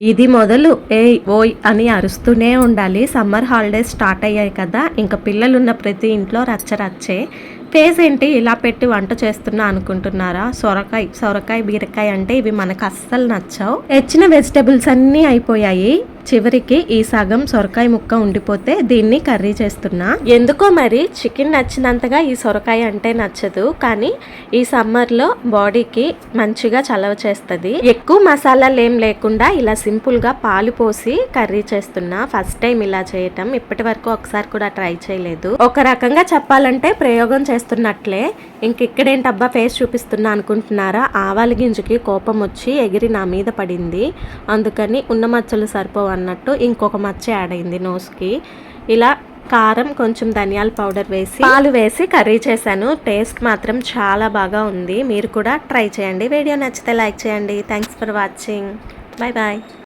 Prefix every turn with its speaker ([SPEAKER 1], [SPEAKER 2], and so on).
[SPEAKER 1] ఇది మొదలు ఏయ్ ఓయ్ అని అరుస్తూనే ఉండాలి. సమ్మర్ హాలిడేస్ స్టార్ట్ అయ్యాయి కదా, ఇంకా పిల్లలున్న ప్రతి ఇంట్లో రచ్చరచ్చే. ఫేస్ ఏంటి ఇలా పెట్టి వంట చేస్తున్నా అనుకుంటున్నారా? సొరకాయ బీరకాయ అంటే ఇవి మనకు అస్సలు నచ్చవు. తెచ్చిన వెజిటబుల్స్ అన్నీ అయిపోయాయి. చివరికి ఈ సగం సొరకాయ ముక్క ఉండిపోతే దీన్ని కర్రీ చేస్తున్నా. ఎందుకో మరి చికెన్ నచ్చినంతగా ఈ సొరకాయ అంటే నచ్చదు, కానీ ఈ సమ్మర్లో బాడీకి మంచిగా చలవ చేస్తుంది. ఎక్కువ మసాలాలు ఏం లేకుండా ఇలా సింపుల్గా పాలు పోసి కర్రీ చేస్తున్నా. ఫస్ట్ టైం ఇలా చేయటం, ఇప్పటి వరకు ఒకసారి కూడా ట్రై చేయలేదు. ఒక రకంగా చెప్పాలంటే ప్రయోగం చేస్తున్నట్లే. ఇక్కడేంటబ్బా ఫేస్ చూపిస్తున్నా అనుకుంటున్నారా? ఆవాల గింజకి కోపం వచ్చి ఎగిరి నా మీద పడింది. అందుకని ఉన్న మచ్చలు సరిపోవు అన్నట్టు ఇంకొక మచ్చ యాడ్ అయింది నోస్కి. ఇలా కారం, కొంచెం ధనియాల పౌడర్ వేసి పాలు వేసి కర్రీ చేశాను. టేస్ట్ మాత్రం చాలా బాగా ఉంది. మీరు కూడా ట్రై చేయండి. వీడియో నచ్చితే లైక్ చేయండి. Thanks for watching. Bye bye.